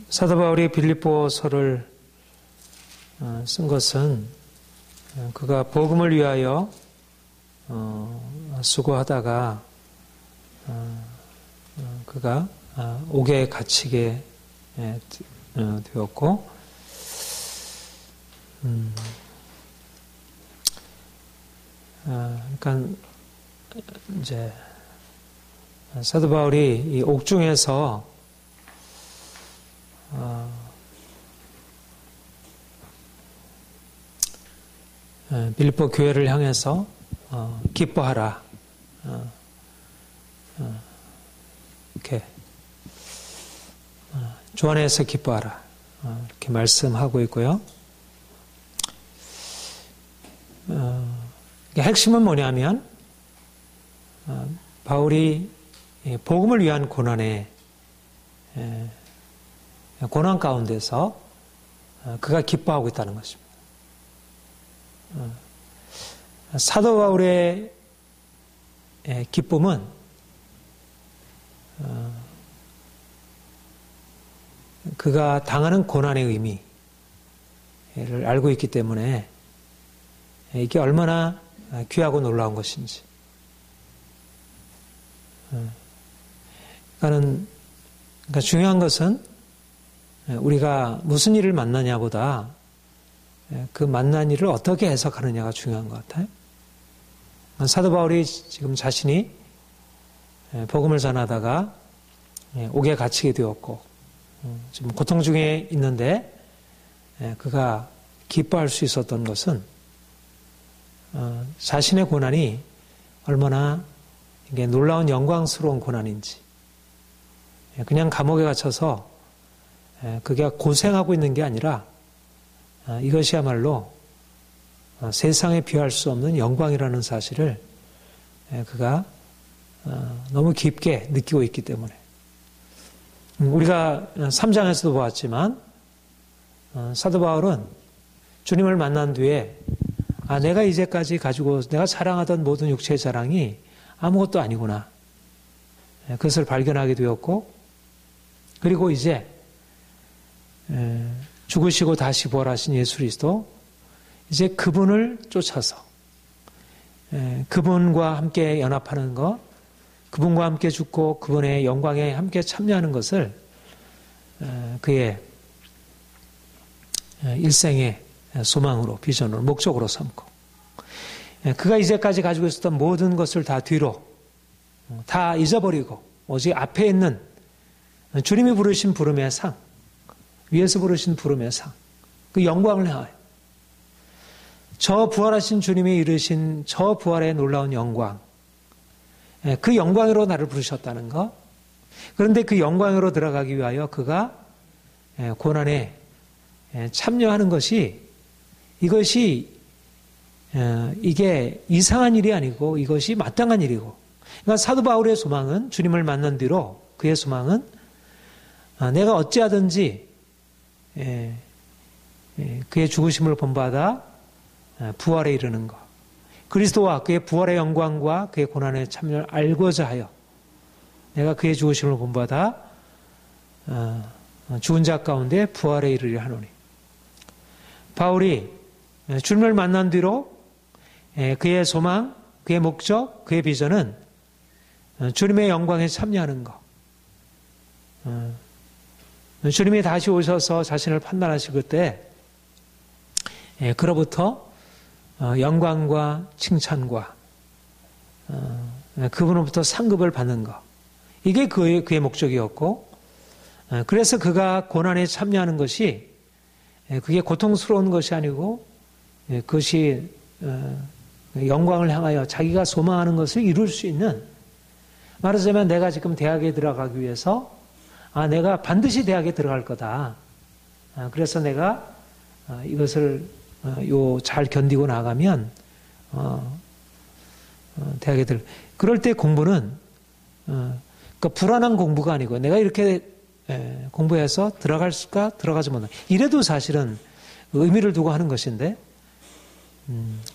사도 바울이 빌립보서를 쓴 것은 그가 복음을 위하여 수고하다가 그가 옥에 갇히게 되었고, 그러니까 이제 사도 바울이 이 옥중에서 빌립보 교회를 향해서 기뻐하라, 이렇게 주 안에서 기뻐하라, 이렇게 말씀하고 있고요. 핵심은 뭐냐면 바울이 복음을 위한 고난 가운데서 그가 기뻐하고 있다는 것입니다. 사도 바울의 기쁨은 그가 당하는 고난의 의미를 알고 있기 때문에 이게 얼마나 귀하고 놀라운 것인지. 그러니까 중요한 것은 우리가 무슨 일을 만나냐보다 그 만난 일을 어떻게 해석하느냐가 중요한 것 같아요. 사도 바울이 지금 자신이 복음을 전하다가 옥에 갇히게 되었고 지금 고통 중에 있는데 그가 기뻐할 수 있었던 것은 자신의 고난이 얼마나 이게 놀라운 영광스러운 고난인지, 그냥 감옥에 갇혀서 그게 고생하고 있는 게 아니라 이것이야말로 세상에 비할 수 없는 영광이라는 사실을 그가 너무 깊게 느끼고 있기 때문에, 우리가 3장에서도 보았지만 사도 바울은 주님을 만난 뒤에 내가 이제까지 가지고 내가 자랑하던 모든 육체의 자랑이 아무것도 아니구나, 그것을 발견하게 되었고, 그리고 이제 죽으시고 다시 부활하신 예수 그리스도, 이제 그분을 쫓아서 그분과 함께 연합하는 것, 그분과 함께 죽고 그분의 영광에 함께 참여하는 것을 그의 일생의 소망으로, 비전으로, 목적으로 삼고, 그가 이제까지 가지고 있었던 모든 것을 다 뒤로 다 잊어버리고 오직 앞에 있는 주님이 부르신 부름의 상, 위에서 부르신 부름의 상, 그 영광을 향하여 저 부활하신 주님이 이루신 저 부활의 놀라운 영광, 그 영광으로 나를 부르셨다는 것. 그런데 그 영광으로 들어가기 위하여 그가 고난에 참여하는 것이, 이게 이상한 일이 아니고 이것이 마땅한 일이고, 그러니까 사도 바울의 소망은, 주님을 만난 뒤로 그의 소망은 내가 어찌하든지 그의 죽으심을 본받아 부활에 이르는 것, 그리스도와 그의 부활의 영광과 그의 고난의 참여를 알고자 하여 내가 그의 죽으심을 본받아 죽은 자 가운데 부활에 이르려 하노니. 바울이 주님을 만난 뒤로 그의 소망, 그의 목적, 그의 비전은 주님의 영광에 참여하는 것. 주님이 다시 오셔서 자신을 판단하실 그때 그로부터 영광과 칭찬과 그분으로부터 상급을 받는 것. 이게 그의 목적이었고, 그래서 그가 고난에 참여하는 것이 그게 고통스러운 것이 아니고 그것이 영광을 향하여 자기가 소망하는 것을 이룰 수 있는, 말하자면 내가 지금 대학에 들어가기 위해서 내가 반드시 대학에 들어갈 거다. 그래서 내가 이것을 잘 견디고 나가면 대학에 그럴 때 공부는 그러니까 불안한 공부가 아니고 내가 이렇게 공부해서 들어갈까 들어가지 못할, 이래도 사실은 의미를 두고 하는 것인데,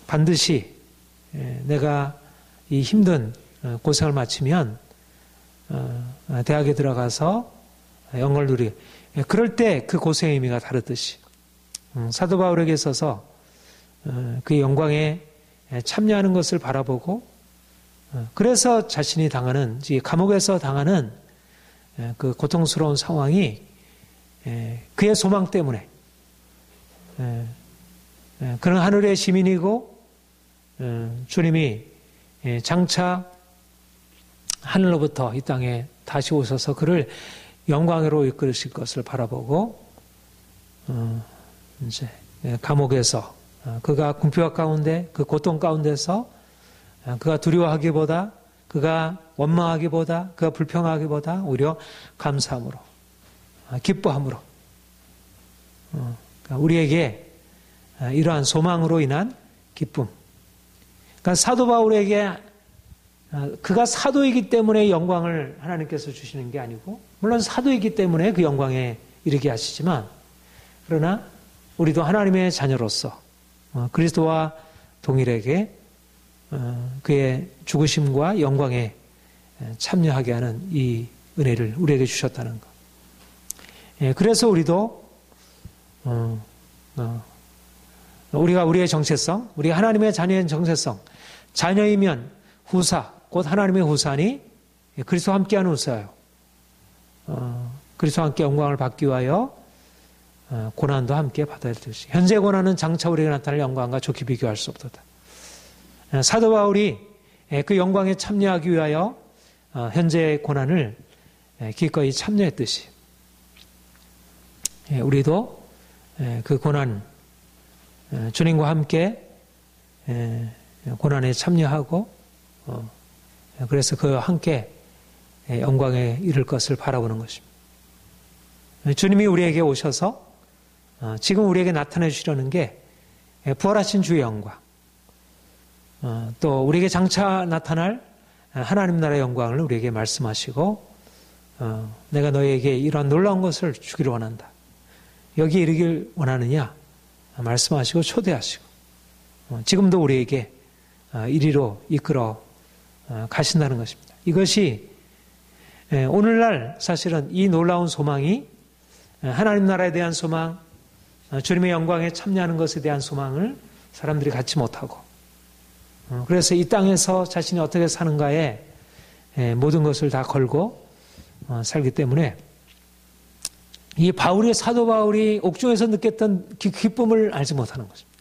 반드시 내가 이 힘든 고생을 마치면 대학에 들어가서 영광을 누리게. 그럴 때 그 고생의 의미가 다르듯이 사도 바울에게 있어서 그 영광에 참여하는 것을 바라보고 그래서 자신이 당하는 감옥에서 당하는 그 고통스러운 상황이 그의 소망 때문에 그런 하늘의 시민이고 주님이 장차 하늘로부터 이 땅에 다시 오셔서 그를 영광으로 이끌으실 것을 바라보고 이제 감옥에서 그가 궁핍 가운데 그 고통 가운데서 그가 두려워하기보다 그가 원망하기보다 그가 불평하기보다 오히려 감사함으로 기뻐함으로 우리에게 이러한 소망으로 인한 기쁨. 그러니까 사도 바울에게 그가 사도이기 때문에 영광을 하나님께서 주시는 게 아니고 물론 사도이기 때문에 그 영광에 이르게 하시지만 그러나 우리도 하나님의 자녀로서 그리스도와 동일하게 그의 죽으심과 영광에 참여하게 하는 이 은혜를 우리에게 주셨다는 것. 그래서 우리도 우리가 우리의 정체성, 우리 하나님의 자녀의 정체성, 자녀이면 후사, 곧 하나님의 후사니 그리스도와 함께하는 후사요. 그리스도와 함께 영광을 받기 위하여 고난도 함께 받아야 될 것이. 현재 고난은 장차 우리에게 나타날 영광과 좋게 비교할 수 없도다. 사도 바울이 그 영광에 참여하기 위하여 현재의 고난을 기꺼이 참여했듯이 우리도 그 고난 주님과 함께 고난에 참여하고 그래서 그 함께 영광에 이를 것을 바라보는 것입니다. 주님이 우리에게 오셔서 지금 우리에게 나타내 주시려는 게 부활하신 주의 영광 또 우리에게 장차 나타날 하나님 나라의 영광을 우리에게 말씀하시고 내가 너희에게 이러한 놀라운 것을 주기를 원한다. 여기 이르길 원하느냐 말씀하시고 초대하시고 지금도 우리에게 이리로 이끌어 가신다는 것입니다. 이것이 오늘날 사실은 이 놀라운 소망이 하나님 나라에 대한 소망, 주님의 영광에 참여하는 것에 대한 소망을 사람들이 갖지 못하고 그래서 이 땅에서 자신이 어떻게 사는가에 모든 것을 다 걸고 살기 때문에 이 사도 바울이 옥중에서 느꼈던 기쁨을 알지 못하는 것입니다.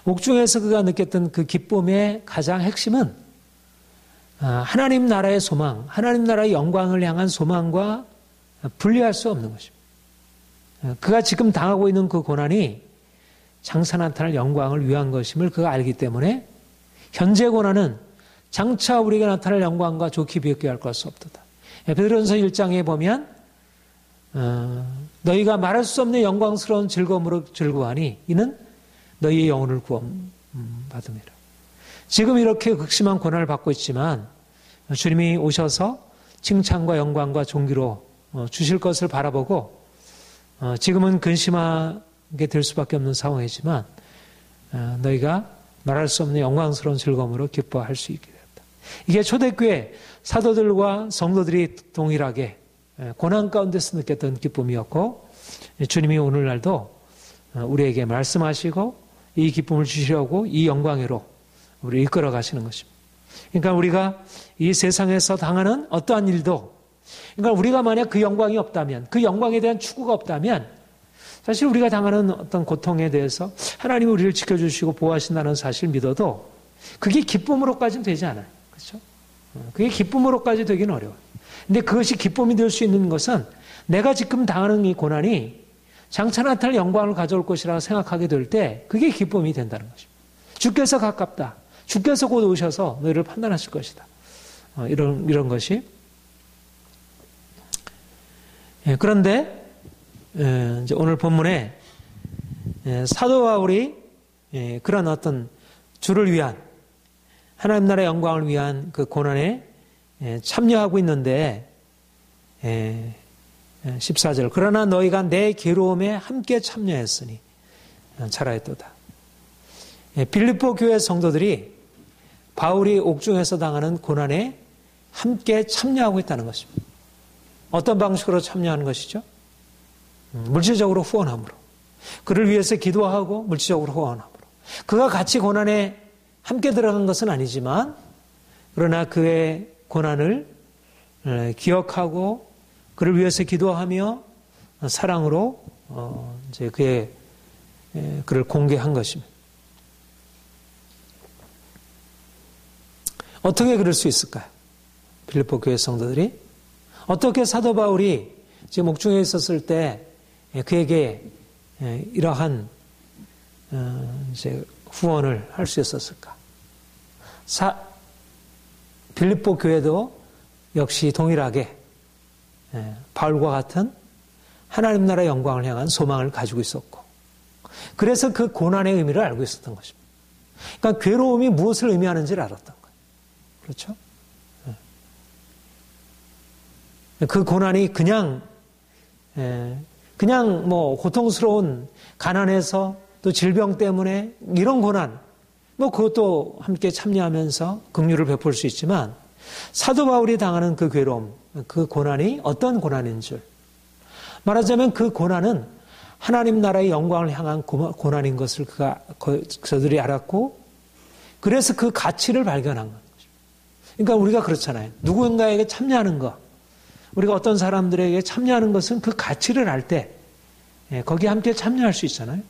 옥중에서 그가 느꼈던 그 기쁨의 가장 핵심은 하나님 나라의 소망, 하나님 나라의 영광을 향한 소망과 분리할 수 없는 것입니다. 그가 지금 당하고 있는 그 고난이 장차 나타날 영광을 위한 것임을 그가 알기 때문에 현재 고난은 장차 우리가 나타날 영광과 좋게 비교할 수 없도다. 베드로전서 1장에 보면 너희가 말할 수 없는 영광스러운 즐거움으로 즐거워하니 이는 너희의 영혼을 구원받음이라. 지금 이렇게 극심한 고난을 받고 있지만 주님이 오셔서 칭찬과 영광과 존귀로 주실 것을 바라보고 지금은 근심하게 될 수밖에 없는 상황이지만 너희가 말할 수 없는 영광스러운 즐거움으로 기뻐할 수 있게 되었다. 이게 초대교회 사도들과 성도들이 동일하게 고난 가운데서 느꼈던 기쁨이었고 주님이 오늘날도 우리에게 말씀하시고 이 기쁨을 주시려고 이 영광으로 우리를 이끌어 가시는 것입니다. 그러니까 우리가 이 세상에서 당하는 어떠한 일도 그러니까 우리가 만약 그 영광이 없다면 그 영광에 대한 추구가 없다면 사실 우리가 당하는 어떤 고통에 대해서 하나님이 우리를 지켜주시고 보호하신다는 사실을 믿어도 그게 기쁨으로까지는 되지 않아요. 그렇죠? 그게 기쁨으로까지 되기는 어려워요. 근데 그것이 기쁨이 될 수 있는 것은 내가 지금 당하는 이 고난이 장차 나타날 영광을 가져올 것이라고 생각하게 될 때 그게 기쁨이 된다는 것입니다. 주께서 가깝다. 주께서 곧 오셔서 너희를 판단하실 것이다. 이런 것이. 그런데 이제 오늘 본문에 사도 바울이 그런 어떤 주를 위한 하나님 나라의 영광을 위한 그 고난에 참여하고 있는데 14절 그러나 너희가 내 괴로움에 함께 참여했으니 잘하였도다. 빌립보 교회 성도들이 바울이 옥중에서 당하는 고난에 함께 참여하고 있다는 것입니다. 어떤 방식으로 참여하는 것이죠? 물질적으로 후원함으로. 그를 위해서 기도하고 물질적으로 후원함으로. 그가 같이 고난에 함께 들어간 것은 아니지만 그러나 그의 고난을 기억하고 그를 위해서 기도하며 사랑으로 이제 그를 공개한 것입니다. 어떻게 그럴 수 있을까요? 빌립보 교회 성도들이 어떻게 사도 바울이 지금 옥중에 있었을 때 그에게 이러한 이제 후원을 할 수 있었을까? 빌립보 교회도 역시 동일하게 바울과 같은 하나님 나라의 영광을 향한 소망을 가지고 있었고, 그래서 그 고난의 의미를 알고 있었던 것입니다. 그러니까 괴로움이 무엇을 의미하는지를 알았던 거예요. 그렇죠? 그 고난이 그냥 뭐 고통스러운 가난해서 또 질병 때문에 이런 고난, 뭐 그것도 함께 참여하면서 긍휼을 베풀 수 있지만 사도 바울이 당하는 그 괴로움, 그 고난이 어떤 고난인 줄 말하자면 그 고난은 하나님 나라의 영광을 향한 고난인 것을 그들이 알았고 그래서 그 가치를 발견한 거죠. 그러니까 우리가 그렇잖아요. 누군가에게 참여하는 것, 우리가 어떤 사람들에게 참여하는 것은 그 가치를 알 때 거기에 함께 참여할 수 있잖아요.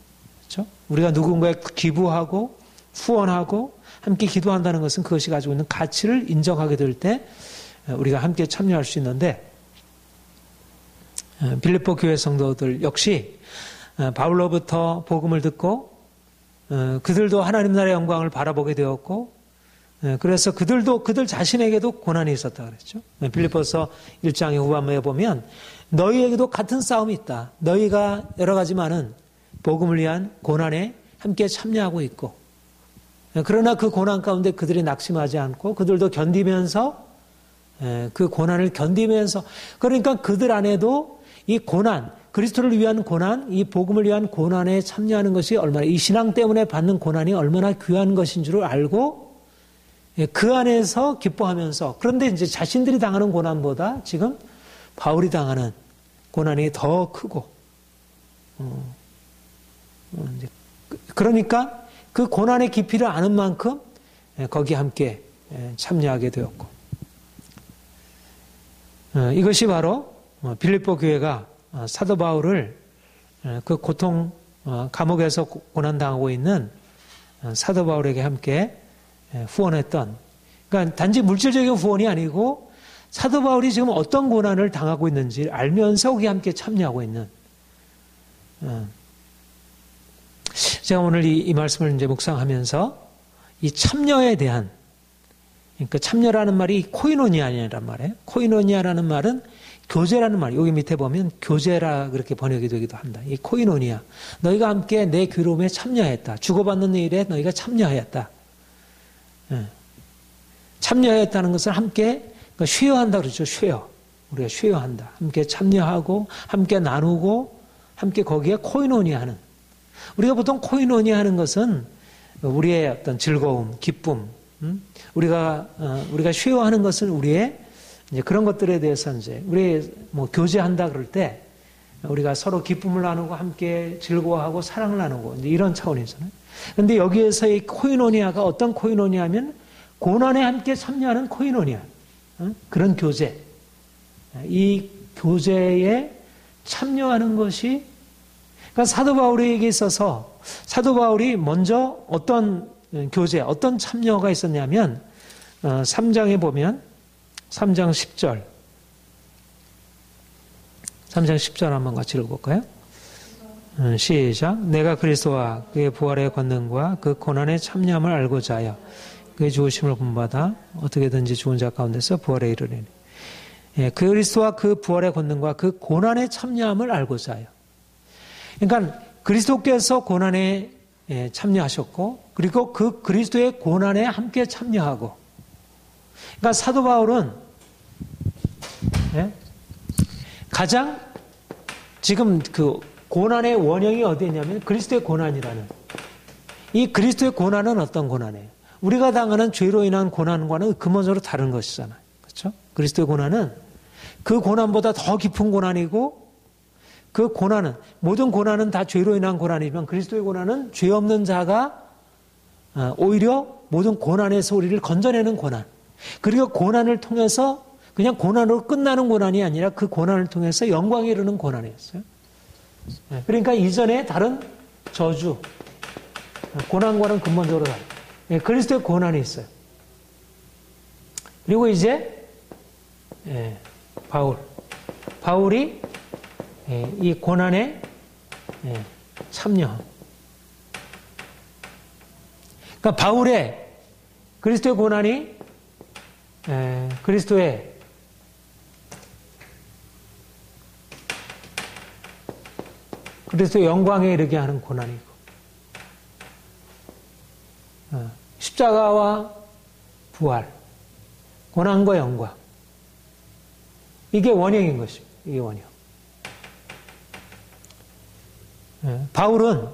그렇죠? 우리가 누군가에 기부하고 후원하고 함께 기도한다는 것은 그것이 가지고 있는 가치를 인정하게 될 때 우리가 함께 참여할 수 있는데 빌립보 교회 성도들 역시 바울로부터 복음을 듣고 그들도 하나님 나라의 영광을 바라보게 되었고 그래서 그들 자신에게도 고난이 있었다 그랬죠. 빌립보서 1장의 후반부에 보면 너희에게도 같은 싸움이 있다. 너희가 여러 가지 많은 복음을 위한 고난에 함께 참여하고 있고 그러나 그 고난 가운데 그들이 낙심하지 않고 그들도 견디면서 그 고난을 견디면서 그러니까 그들 안에도 이 고난, 그리스도를 위한 고난, 이 복음을 위한 고난에 참여하는 것이 얼마나 이 신앙 때문에 받는 고난이 얼마나 귀한 것인 줄을 알고 그 안에서 기뻐하면서 그런데 이제 자신들이 당하는 고난보다 지금 바울이 당하는 고난이 더 크고 그러니까 그 고난의 깊이를 아는 만큼 거기에 함께 참여하게 되었고 이것이 바로 빌립보 교회가 사도 바울을 그 고통 감옥에서 고난당하고 있는 사도 바울에게 함께 후원했던 그러니까 단지 물질적인 후원이 아니고 사도 바울이 지금 어떤 고난을 당하고 있는지 알면서 거기에 함께 참여하고 있는 제가 오늘 이 말씀을 이제 묵상하면서 이 참여에 대한 그러니까 참여라는 말이 코이노니아라는 말이에요. 코이노니아라는 말은 교제라는 말. 여기 밑에 보면 교제라 그렇게 번역이 되기도 한다. 이 코이노니아. 너희가 함께 내 괴로움에 참여했다. 주고받는 일에 너희가 참여하였다. 참여했다는 것을 함께 쉐어한다 그러죠. 쉐어. 우리가 쉐어한다. 함께 참여하고 함께 나누고 함께 거기에 코이노니아 하는. 우리가 보통 코이노니아 하는 것은 우리의 어떤 즐거움, 기쁨, 우리가 쉐어하는 것은 우리의 이제 그런 것들에 대해서 이제 우리 뭐 교제한다 그럴 때 우리가 서로 기쁨을 나누고 함께 즐거워하고 사랑을 나누고 이제 이런 차원이잖아요. 그런데 여기에서 이 코이노니아가 어떤 코이노니아면 고난에 함께 참여하는 코이노니아, 그런 교제. 이 교제에 참여하는 것이 그러니까 사도 바울에게 있어서 사도 바울이 먼저 어떤 교제, 어떤 참여가 있었냐면 3장에 보면 3장 10절 3장 10절 한번 같이 읽어볼까요? 시작. 내가 그리스도와 그의 부활의 권능과 그 고난의 참여함을 알고자 하여 그의 죽으심을 본받아 어떻게든지 죽은 자 가운데서 부활에 이르리니 그리스도와 그 부활의 권능과 그 고난의 참여함을 알고자 하여 그러니까 그리스도께서 고난에 참여하셨고 그리고 그 그리스도의 고난에 함께 참여하고 그러니까 사도 바울은 가장 지금 그 고난의 원형이 어디에 있냐면 그리스도의 고난이라는 이 그리스도의 고난은 어떤 고난이에요? 우리가 당하는 죄로 인한 고난과는 근본적으로 다른 것이잖아요. 그렇죠? 그리스도의 고난은 그 고난보다 더 깊은 고난이고 그 고난은 모든 고난은 다 죄로 인한 고난이지만 그리스도의 고난은 죄 없는 자가 오히려 모든 고난에서 우리를 건져내는 고난. 그리고 고난을 통해서 그냥 고난으로 끝나는 고난이 아니라 그 고난을 통해서 영광에 이르는 고난이었어요. 그러니까 이전에 다른 저주, 고난과는 근본적으로 다른 그리스도의 고난이 있어요. 그리고 이제 바울이 이 고난에 참여함. 그러니까 바울의 그리스도의 고난이 그리스도의 영광에 이르게 하는 고난이고 십자가와 부활, 고난과 영광 이게 원형인 것입니다. 이게 원형. 바울은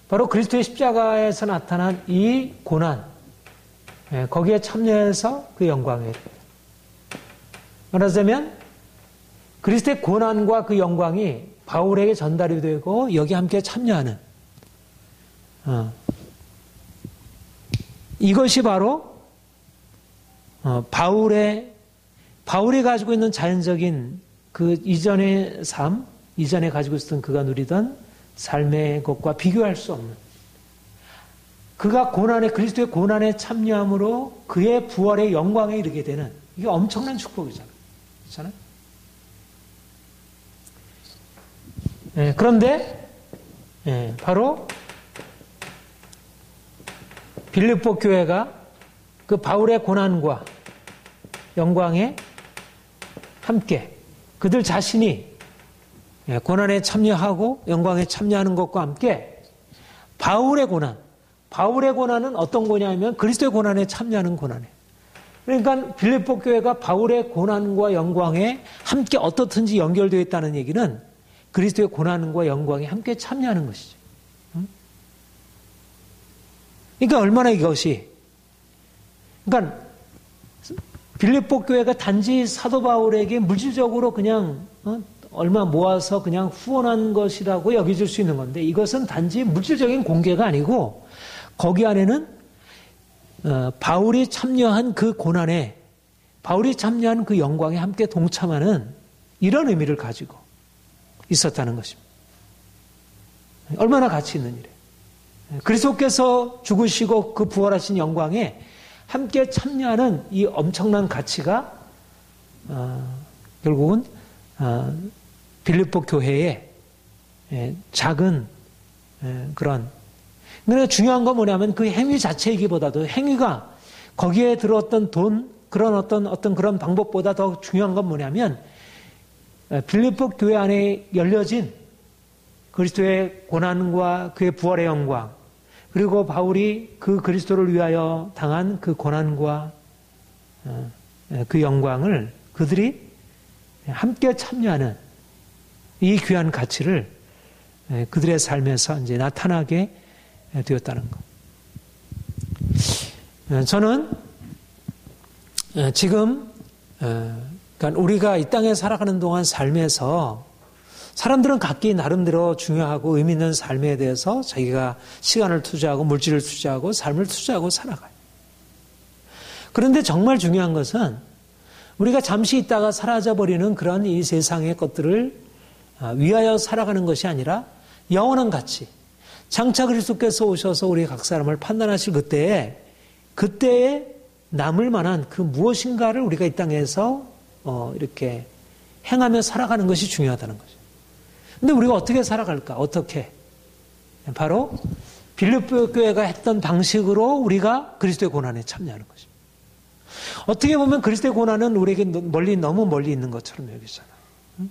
바로 그리스도의 십자가에서 나타난 이 고난, 거기에 참여해서 그 영광에 이릅니다. 말하자면 그리스도의 고난과 그 영광이 바울에게 전달이 되고 여기 함께 참여하는 이것이 바로 바울이 가지고 있는 자연적인 그 이전의 삶, 이전에 가지고 있었던 그가 누리던 삶의 것과 비교할 수 없는 그가 그리스도의 고난에 참여함으로 그의 부활의 영광에 이르게 되는 이게 엄청난 축복이잖아요. 그렇잖아요? 그런데 바로 빌립보 교회가 그 바울의 고난과 영광에 함께 그들 자신이 고난에 참여하고 영광에 참여하는 것과 함께 바울의 고난은 어떤 고난이냐면 그리스도의 고난에 참여하는 고난이에요. 그러니까 빌립보 교회가 바울의 고난과 영광에 함께 어떻든지 연결되어 있다는 얘기는 그리스도의 고난과 영광에 함께 참여하는 것이죠. 그러니까 얼마나 이것이 그러니까 빌립보 교회가 단지 사도 바울에게 물질적으로 그냥 얼마 모아서 그냥 후원한 것이라고 여겨질 수 있는 건데 이것은 단지 물질적인 공개가 아니고 거기 안에는 바울이 참여한 그 고난에 바울이 참여한 그 영광에 함께 동참하는 이런 의미를 가지고 있었다는 것입니다. 얼마나 가치 있는 일이에요. 그리스도께서 죽으시고 그 부활하신 영광에 함께 참여하는 이 엄청난 가치가 결국은 빌립보 교회의 작은 그런 그러나 중요한 건 뭐냐면 그 행위 자체이기보다도 행위가 거기에 들어왔던 돈 그런 어떤 그런 방법보다 더 중요한 건 뭐냐면 빌립보 교회 안에 열려진 그리스도의 고난과 그의 부활의 영광 그리고 바울이 그 그리스도를 위하여 당한 그 고난과 그 영광을 그들이 함께 참여하는 이 귀한 가치를 그들의 삶에서 이제 나타나게 되었다는 것. 저는 지금 그러니까 우리가 이 땅에 살아가는 동안 삶에서 사람들은 각기 나름대로 중요하고 의미 있는 삶에 대해서 자기가 시간을 투자하고 물질을 투자하고 삶을 투자하고 살아가요. 그런데 정말 중요한 것은 우리가 잠시 있다가 사라져버리는 그런 이 세상의 것들을 위하여 살아가는 것이 아니라 영원한 가치. 장차 그리스도께서 오셔서 우리 각 사람을 판단하실 그때에 남을 만한 그 무엇인가를 우리가 이 땅에서 이렇게 행하며 살아가는 것이 중요하다는 거죠. 근데 우리가 어떻게 살아갈까? 어떻게? 바로 빌립보 교회가 했던 방식으로 우리가 그리스도의 고난에 참여하는 것입니다. 어떻게 보면 그리스도의 고난은 우리에게 너무 멀리 있는 것처럼 여기잖아요.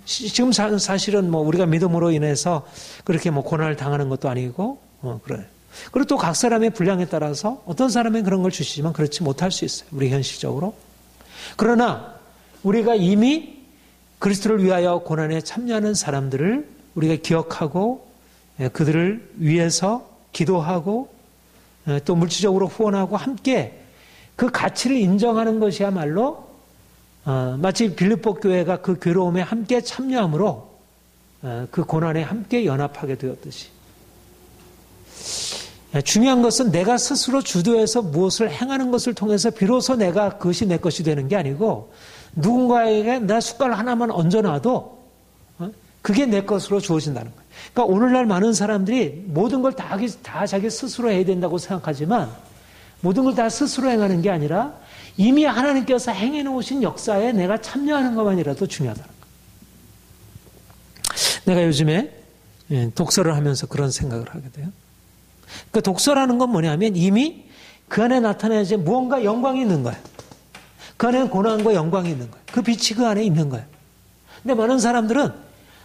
지금 사실은 우리가 믿음으로 인해서 그렇게 고난을 당하는 것도 아니고, 그래요. 그리고 또 각 사람의 분량에 따라서 어떤 사람은 그런 걸 주시지만 그렇지 못할 수 있어요. 우리 현실적으로. 그러나 우리가 이미 그리스도를 위하여 고난에 참여하는 사람들을 우리가 기억하고 그들을 위해서 기도하고 또 물질적으로 후원하고 함께 그 가치를 인정하는 것이야말로 마치 빌립보 교회가 그 괴로움에 함께 참여함으로 그 고난에 함께 연합하게 되었듯이 중요한 것은 내가 스스로 주도해서 무엇을 행하는 것을 통해서 비로소 내가 그것이 내 것이 되는 게 아니고 누군가에게 내 숟갈 하나만 얹어놔도 그게 내 것으로 주어진다는 거예요. 그러니까 오늘날 많은 사람들이 모든 걸 다 자기 스스로 해야 된다고 생각하지만 모든 걸 다 스스로 행하는 게 아니라 이미 하나님께서 행해 놓으신 역사에 내가 참여하는 것만이라도 중요하다는 거예요. 내가 요즘에 독서를 하면서 그런 생각을 하게 돼요. 그 독서라는 건 뭐냐면 이미 그 안에 나타나야지 무언가 영광이 있는 거예요. 그 안에는 고난과 영광이 있는 거예요. 그 빛이 그 안에 있는 거예요. 근데 많은 사람들은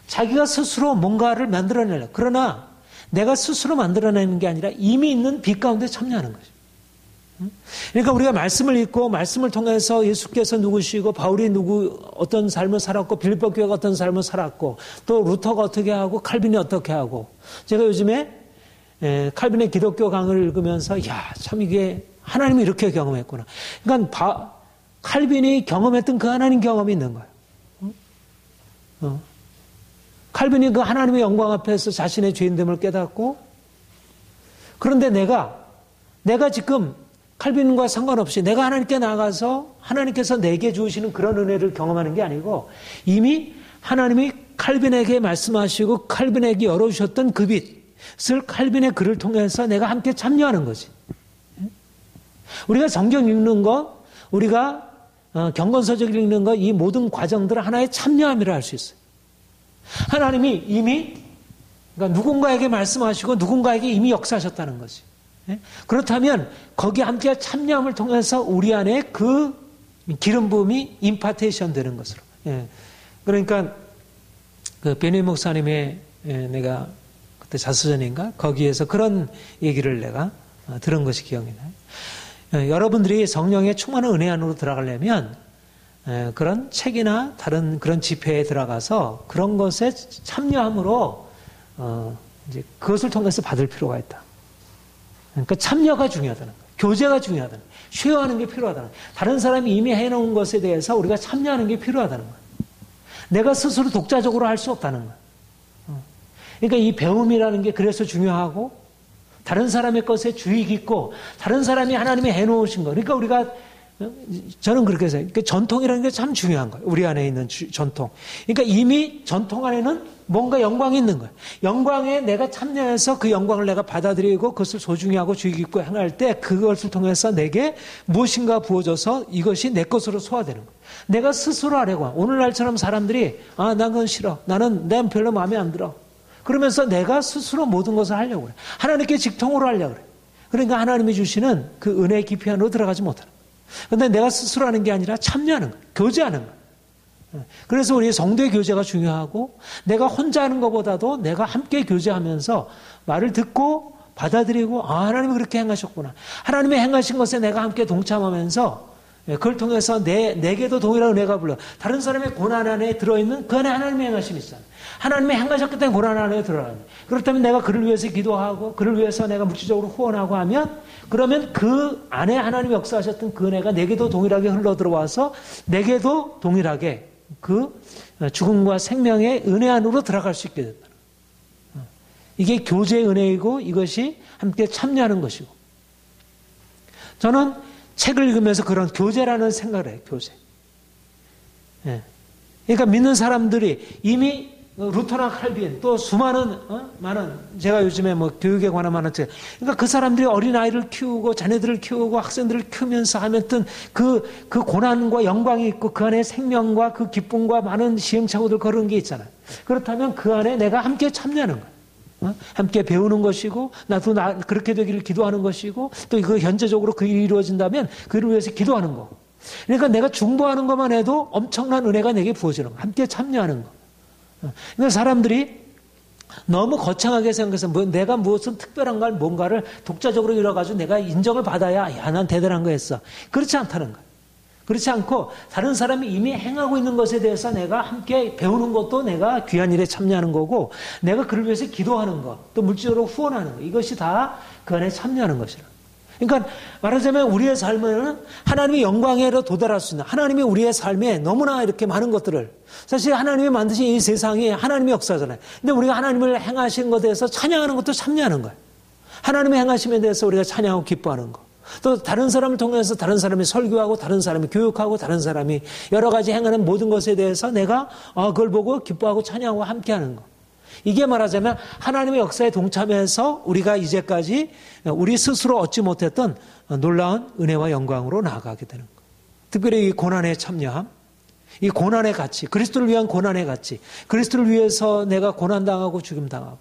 자기가 스스로 뭔가를 만들어내려. 그러나 내가 스스로 만들어내는 게 아니라 이미 있는 빛 가운데 참여하는 거죠. 그러니까 우리가 말씀을 읽고 말씀을 통해서 예수께서 누구시고 바울이 어떤 삶을 살았고 빌립보 교회가 어떤 삶을 살았고 또 루터가 어떻게 하고 칼빈이 어떻게 하고 제가 요즘에 칼빈의 기독교 강을 읽으면서 참 이게 하나님이 이렇게 경험했구나. 그러니까 칼빈이 경험했던 그 하나님 경험이 있는 거예요. 칼빈이 그 하나님의 영광 앞에서 자신의 죄인됨을 깨닫고 그런데 내가 지금 칼빈과 상관없이 내가 하나님께 나가서 하나님께서 내게 주시는 그런 은혜를 경험하는 게 아니고 이미 하나님이 칼빈에게 말씀하시고 칼빈에게 열어주셨던 그 빛을 칼빈의 글을 통해서 내가 함께 참여하는 거지. 우리가 성경 읽는 것, 우리가 경건서적 읽는 것, 이 모든 과정들은 하나의 참여함이라 할 수 있어요. 하나님이 이미 그러니까 누군가에게 말씀하시고 누군가에게 이미 역사하셨다는 거지. 그렇다면 거기에 함께 참여함을 통해서 우리 안에 그 기름 부음이 임파테이션 되는 것으로. 그러니까 그 베니 목사님의 내가 그때 자서전인가 거기에서 그런 얘기를 내가 들은 것이 기억이 나요. 여러분들이 성령의 충만한 은혜 안으로 들어가려면 그런 책이나 다른 그런 집회에 들어가서 그런 것에 참여함으로 이제 그것을 통해서 받을 필요가 있다. 그러니까 참여가 중요하다는 거예요. 교제가 중요하다는 거예요. 쉐어하는 게 필요하다는 거예요. 다른 사람이 이미 해놓은 것에 대해서 우리가 참여하는 게 필요하다는 거예요. 내가 스스로 독자적으로 할 수 없다는 거예요. 그러니까 이 배움이라는 게 그래서 중요하고 다른 사람의 것에 주의 깊고 다른 사람이 하나님이 해놓으신 거. 그러니까 우리가 저는 그렇게 생각해요. 그러니까 전통이라는 게 참 중요한 거예요. 우리 안에 있는 전통. 그러니까 이미 전통 안에는 뭔가 영광이 있는 거예요. 영광에 내가 참여해서 그 영광을 내가 받아들이고 그것을 소중히 하고 주의 깊고 행할 때 그것을 통해서 내게 무엇인가 부어져서 이것이 내 것으로 소화되는 거예요. 내가 스스로 하려고 오늘날처럼 사람들이 난 그건 싫어. 난 별로 마음에 안 들어. 그러면서 내가 스스로 모든 것을 하려고 그래. 하나님께 직통으로 하려고 그래. 그러니까 하나님이 주시는 그 은혜의 깊이 안으로 들어가지 못하는 거예요. 그런데 내가 스스로 하는 게 아니라 참여하는 거예요. 교제하는 거예요. 그래서 우리 성도의 교제가 중요하고 내가 혼자 하는 것보다도 내가 함께 교제하면서 말을 듣고 받아들이고 하나님이 그렇게 행하셨구나. 하나님이 행하신 것에 내가 함께 동참하면서 그걸 통해서 내게도 동일한 은혜가 불러. 다른 사람의 고난 안에 들어있는 그 안에 하나님의 행하심이 있잖아요. 하나님이 행하셨기 때문에 고난 안에 들어가는 거예요. 그렇다면 내가 그를 위해서 기도하고 그를 위해서 내가 물질적으로 후원하고 하면 그러면 그 안에 하나님이 역사하셨던 그 은혜가 내게도 동일하게 흘러 들어와서 내게도 동일하게 그 죽음과 생명의 은혜 안으로 들어갈 수 있게 된다. 이게 교제의 은혜이고 이것이 함께 참여하는 것이고 저는 책을 읽으면서 그런 교제라는 생각을 해요. 교제. 그러니까 믿는 사람들이 이미 루터나 칼빈 또 수많은 많은 제가 요즘에 뭐 교육에 관한 많은 책 그러니까 그 사람들이 어린 아이를 키우고 자녀들을 키우고 학생들을 키우면서 하면은 그 고난과 영광이 있고 그 안에 생명과 그 기쁨과 많은 시행착오들 걸은 게 있잖아요. 그렇다면 그 안에 내가 함께 참여하는 거예요. 함께 배우는 것이고 나도 그렇게 되기를 기도하는 것이고 또 이거 현재적으로 그 일이 이루어진다면 그를 위해서 기도하는 거. 그러니까 내가 중보하는 것만 해도 엄청난 은혜가 내게 부어지는 거. 함께 참여하는 거. 그러니까 사람들이 너무 거창하게 생각해서 내가 무엇은 특별한 걸 뭔가를 독자적으로 이뤄가지고 내가 인정을 받아야 난 대단한 거 했어. 그렇지 않다는 거예요. 그렇지 않고 다른 사람이 이미 행하고 있는 것에 대해서 내가 함께 배우는 것도 내가 귀한 일에 참여하는 거고 내가 그를 위해서 기도하는 것 또 물질적으로 후원하는 것 이것이 다 그 안에 참여하는 것이라. 그러니까 말하자면 우리의 삶은 하나님의 영광에로 도달할 수 있는, 하나님이 우리의 삶에 너무나 이렇게 많은 것들을, 사실 하나님이 만드신 이 세상이 하나님의 역사잖아요. 근데 우리가 하나님을 행하신 것에 대해서 찬양하는 것도 참여하는 거예요. 하나님의 행하심에 대해서 우리가 찬양하고 기뻐하는 거. 또 다른 사람을 통해서 다른 사람이 설교하고 다른 사람이 교육하고 다른 사람이 여러 가지 행하는 모든 것에 대해서 내가 그걸 보고 기뻐하고 찬양하고 함께하는 거. 이게 말하자면 하나님의 역사에 동참해서 우리가 이제까지 우리 스스로 얻지 못했던 놀라운 은혜와 영광으로 나아가게 되는 거. 특별히 이 고난에 참여함, 이 고난의 가치, 그리스도를 위한 고난의 가치, 그리스도를 위해서 내가 고난당하고 죽임당하고,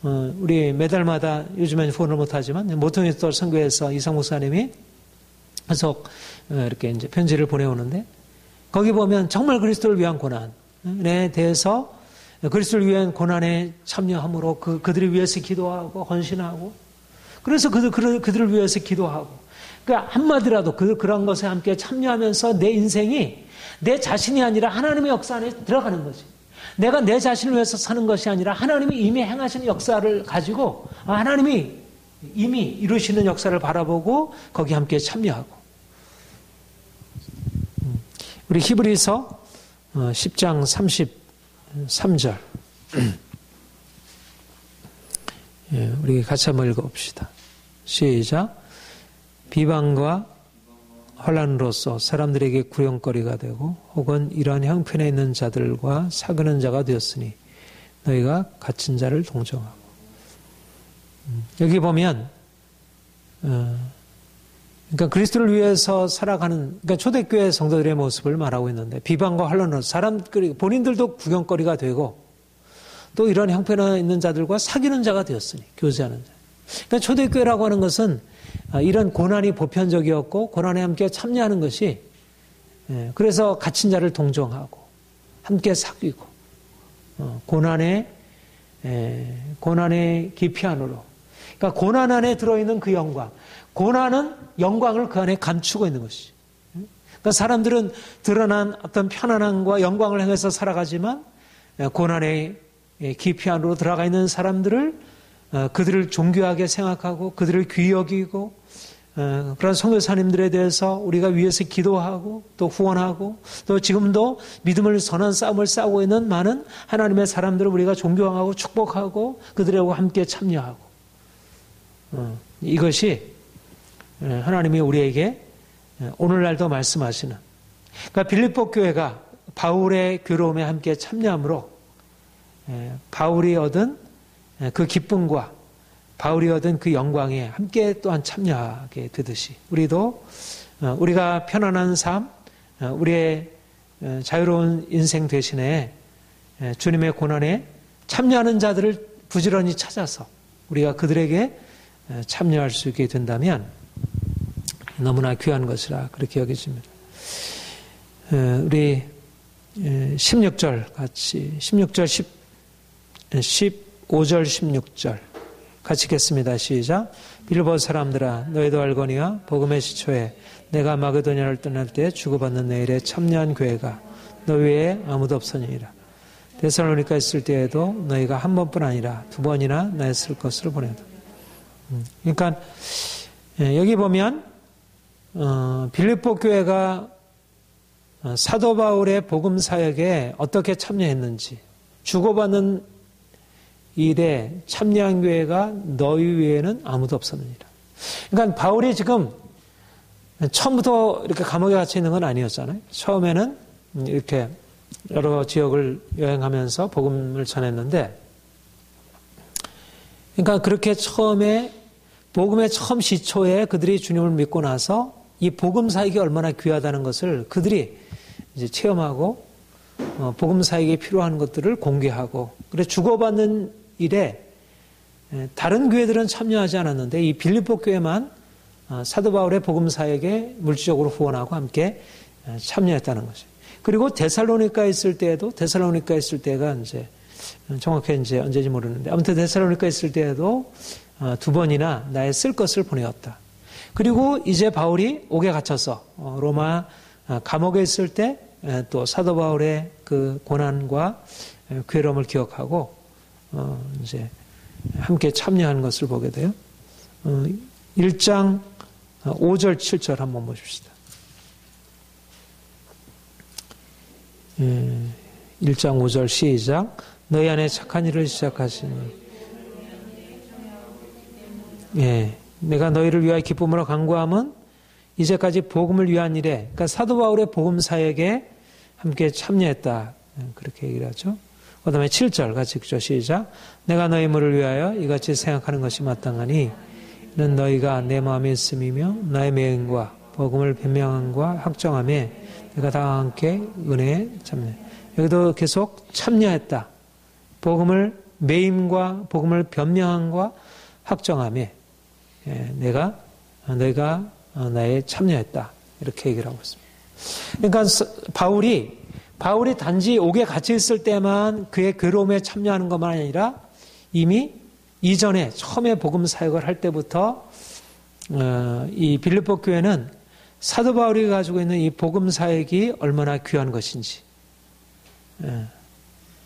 우리 매달마다 요즘엔 후원을 못하지만 모퉁이돌 선교에서 이상 목사님이 계속 이렇게 이제 편지를 보내오는데, 거기 보면 정말 그리스도를 위한 고난에 대해서, 그리스도를 위한 고난에 참여함으로 그들을 위해서 기도하고 헌신하고, 그래서 그들을 위해서 기도하고, 그러니까 한마디라도 그런 것에 함께 참여하면서 내 인생이 내 자신이 아니라 하나님의 역사 안에 들어가는 거지. 내가 내 자신을 위해서 사는 것이 아니라 하나님이 이미 행하시는 역사를 가지고 하나님이 이미 이루시는 역사를 바라보고 거기 함께 참여하고. 우리 히브리서 10장 33절 우리 같이 한번 읽어봅시다. 시작. 비방과 혼란으로서 사람들에게 구령거리가 되고 혹은 이러한 형편에 있는 자들과 사귀는 자가 되었으니 너희가 갇힌 자를 동정하고. 여기 보면 그러니까 그리스도를 위해서 살아가는, 그러니까 초대교회 성도들의 모습을 말하고 있는데, 비방과 혼란으로 사람들이 본인들도 구경거리가 되고 또 이런 형편에 있는 자들과 사귀는 자가 되었으니, 교제하는 자. 그러니까 초대교회라고 하는 것은 이런 고난이 보편적이었고 고난에 함께 참여하는 것이, 그래서 갇힌 자를 동정하고 함께 사귀고 고난의 깊이 안으로, 그러니까 고난 안에 들어있는 그 영광, 고난은 영광을 그 안에 감추고 있는 것이죠. 그러니까 사람들은 드러난 어떤 편안함과 영광을 향해서 살아가지만 고난의 깊이 안으로 들어가 있는 사람들을, 그들을 존귀하게 생각하고 그들을 귀히 여기고 그런 선교사님들에 대해서 우리가 위해서 기도하고 또 후원하고 또 지금도 믿음을 선한 싸움을 싸우고 있는 많은 하나님의 사람들을 우리가 존경하고 축복하고 그들하고 함께 참여하고, 이것이 하나님이 우리에게 오늘날도 말씀하시는, 그러니까 빌립보 교회가 바울의 괴로움에 함께 참여함으로 바울이 얻은 그 기쁨과 바울이 얻은 그 영광에 함께 또한 참여하게 되듯이 우리도 우리가 편안한 삶, 우리의 자유로운 인생 대신에 주님의 고난에 참여하는 자들을 부지런히 찾아서 우리가 그들에게 참여할 수 있게 된다면 너무나 귀한 것이라 그렇게 여겨집니다. 우리 16절 같이, 16절 15절 16절 같이 읽겠습니다. 시작. 빌보 사람들아 너희도 알거니와 복음의 시초에 내가 마게도냐를 떠날 때 주고받는 내일에 참여한 교회가 너 외에 아무도 없으니라. 데살로니가 있을 때에도 너희가 한 번뿐 아니라 두 번이나 나의 쓸 것을 보내다. 그러니까 여기 보면 빌립보 교회가 사도 바울의 복음 사역에 어떻게 참여했는지, 주고받는 일에 참여한 교회가 너희 외에는 아무도 없었느니라. 그러니까 바울이 지금 처음부터 이렇게 감옥에 갇혀 있는 건 아니었잖아요. 처음에는 이렇게 여러 지역을 여행하면서 복음을 전했는데, 그러니까 그렇게 처음에 복음의 처음 시초에 그들이 주님을 믿고 나서 이 복음 사역이 얼마나 귀하다는 것을 그들이 이제 체험하고 복음 사역에 필요한 것들을 공개하고, 그래 주고받는 일에 다른 교회들은 참여하지 않았는데 이 빌립보 교회만 사도 바울의 복음 사역에 물질적으로 후원하고 함께 참여했다는 거죠. 그리고 데살로니가 있을 때에도, 데살로니가 있을 때가 이제 정확히 이제 언제인지 모르는데 아무튼 데살로니가 있을 때에도 두 번이나 나의 쓸 것을 보내었다. 그리고 이제 바울이 옥에 갇혀서 로마 감옥에 있을 때 또 사도 바울의 그 고난과 괴로움을 기억하고 이제 함께 참여하는 것을 보게 돼요. 1장 5절 7절 한번 보십시다. 1장 5절 시작. 너희 안에 착한 일을 시작하시니 내가 너희를 위하여 기쁨으로 간구함은 이제까지 복음을 위한 일에, 그러니까 사도 바울의 복음 사역에 함께 참여했다. 그렇게 얘기를 하죠. 그 다음에 7절 같이 읽죠. 시작. 내가 너희 물을 위하여 이같이 생각하는 것이 마땅하니 이는 너희가 내 마음에 있음이며 나의 매임과 복음을 변명함과 확정함에 내가 다 함께 은혜에 참여. 여기도 계속 참여했다. 복음을 매임과 복음을 변명함과 확정함에 너희가 나에 참여했다. 이렇게 얘기를 하고 있습니다. 그러니까 바울이 단지 옥에 갇혀 있을 때만 그의 괴로움에 참여하는 것만 아니라 이미 이전에 처음에 복음 사역을 할 때부터 이 빌립보 교회는 사도 바울이 가지고 있는 이 복음 사역이 얼마나 귀한 것인지,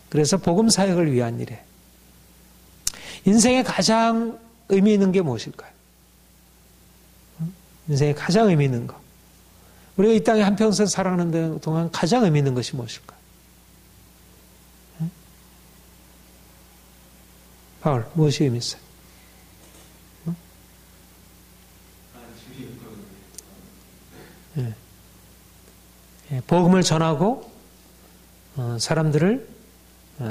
그래서 복음 사역을 위한 일에 인생에 가장 의미 있는 게 무엇일까요? 인생에 가장 의미 있는 것. 우리가 이 땅에 한평생 살아가는 동안 가장 의미 있는 것이 무엇일까요? 바울, 무엇이 의미 있어요? 복음을 전하고 사람들을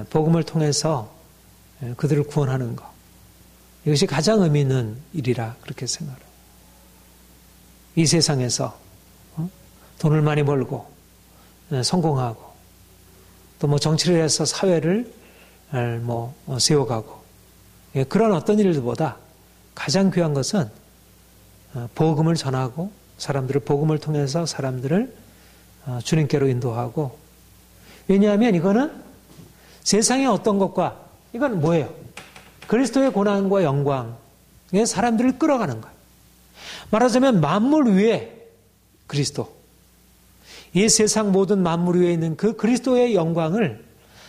복음을 통해서 그들을 구원하는 것. 이것이 가장 의미 있는 일이라 그렇게 생각해요. 이 세상에서 돈을 많이 벌고 성공하고 또 뭐 정치를 해서 사회를 세워가고 그런 어떤 일들보다 가장 귀한 것은 복음을 전하고 사람들을 복음을 통해서 사람들을 주님께로 인도하고, 왜냐하면 이거는 세상의 어떤 것과 이건 뭐예요? 그리스도의 고난과 영광에 사람들을 끌어가는 거예요. 말하자면 만물 위에 그리스도, 이 세상 모든 만물 위에 있는 그 그리스도의 영광을